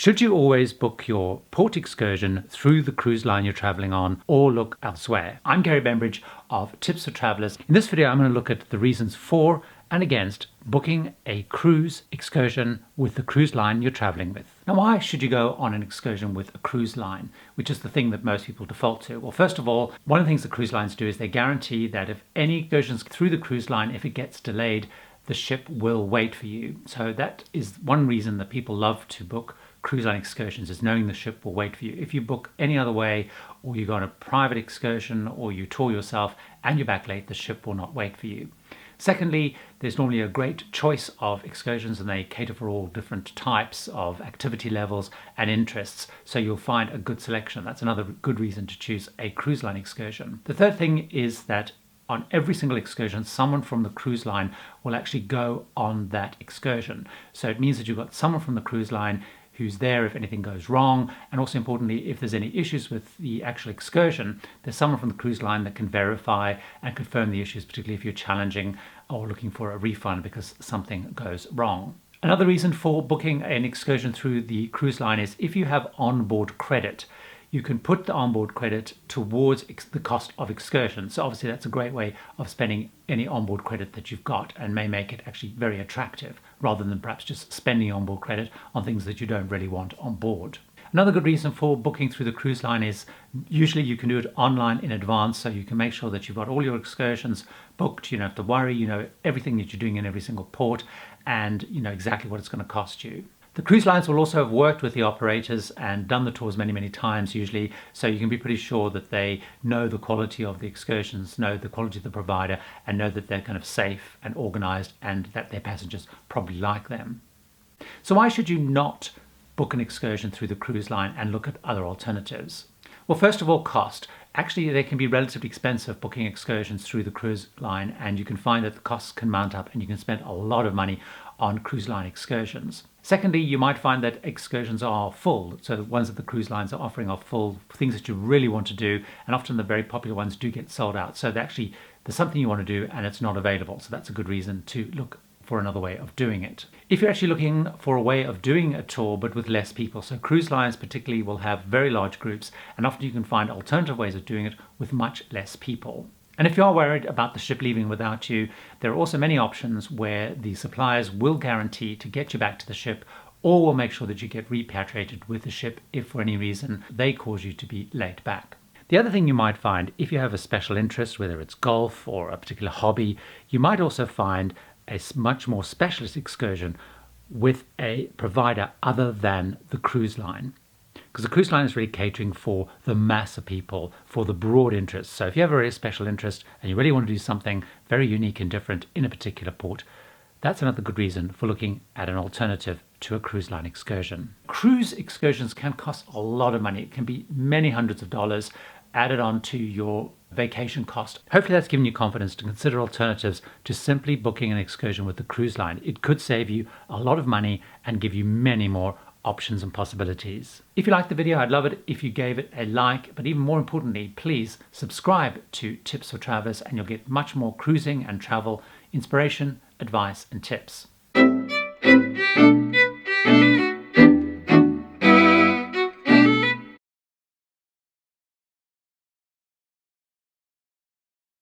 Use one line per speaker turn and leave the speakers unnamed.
Should you always book your port excursion through the cruise line you're traveling on or look elsewhere? I'm Gary Bembridge of Tips for Travelers. In this video, I'm going to look at the reasons for and against booking a cruise excursion with the cruise line you're traveling with. Now, why should you go on an excursion with a cruise line, which is the thing that most people default to? Well, first of all, one of the things that cruise lines do is they guarantee that if any excursions through the cruise line, if it gets delayed, the ship will wait for you. So that is one reason that people love to book cruise line excursions, is knowing the ship will wait for you. If you book any other way, or you go on a private excursion, or you tour yourself and you're back late, the ship will not wait for you. Secondly, there's normally a great choice of excursions and they cater for all different types of activity levels and interests, so you'll find a good selection. That's another good reason to choose a cruise line excursion. The third thing is that on every single excursion, someone from the cruise line will actually go on that excursion. So it means that you've got someone from the cruise line who's there if anything goes wrong, and also importantly, if there's any issues with the actual excursion, there's someone from the cruise line that can verify and confirm the issues, particularly if you're challenging or looking for a refund because something goes wrong. Another reason for booking an excursion through the cruise line is if you have onboard credit. You can put the onboard credit towards the cost of excursion. So obviously that's a great way of spending any onboard credit that you've got, and may make it actually very attractive rather than perhaps just spending onboard credit on things that you don't really want on board. Another good reason for booking through the cruise line is usually you can do it online in advance, so you can make sure that you've got all your excursions booked. You don't have to worry, you know everything that you're doing in every single port, and you know exactly what it's going to cost you. The cruise lines will also have worked with the operators and done the tours many times usually, so you can be pretty sure that they know the quality of the excursions, know the quality of the provider, and know that they're kind of safe and organized and that their passengers probably like them. So why should you not book an excursion through the cruise line and look at other alternatives? Well, first of all, cost. Actually, they can be relatively expensive booking excursions through the cruise line, and you can find that the costs can mount up and you can spend a lot of money on cruise line excursions. Secondly, you might find that excursions are full. So the ones that the cruise lines are offering are full, things that you really want to do, and often the very popular ones do get sold out. So there's something you want to do and it's not available. So that's a good reason to look for another way of doing it. If you're actually looking for a way of doing a tour but with less people, so cruise lines particularly will have very large groups, and often you can find alternative ways of doing it with much less people. And if you are worried about the ship leaving without you, there are also many options where the suppliers will guarantee to get you back to the ship, or will make sure that you get repatriated with the ship if for any reason they cause you to be late back. The other thing you might find, if you have a special interest, whether it's golf or a particular hobby, you might also find a much more specialist excursion with a provider other than the cruise line. Because the cruise line is really catering for the mass of people, for the broad interest. So if you have a very special interest and you really want to do something very unique and different in a particular port, that's another good reason for looking at an alternative to a cruise line excursion. Cruise excursions can cost a lot of money. It can be many hundreds of dollars added on to your vacation cost. Hopefully that's given you confidence to consider alternatives to simply booking an excursion with the cruise line. It could save you a lot of money and give you many more options and possibilities. If you liked the video, I'd love it if you gave it a like, but even more importantly, please subscribe to Tips for Travelers and you'll get much more cruising and travel inspiration, advice and tips.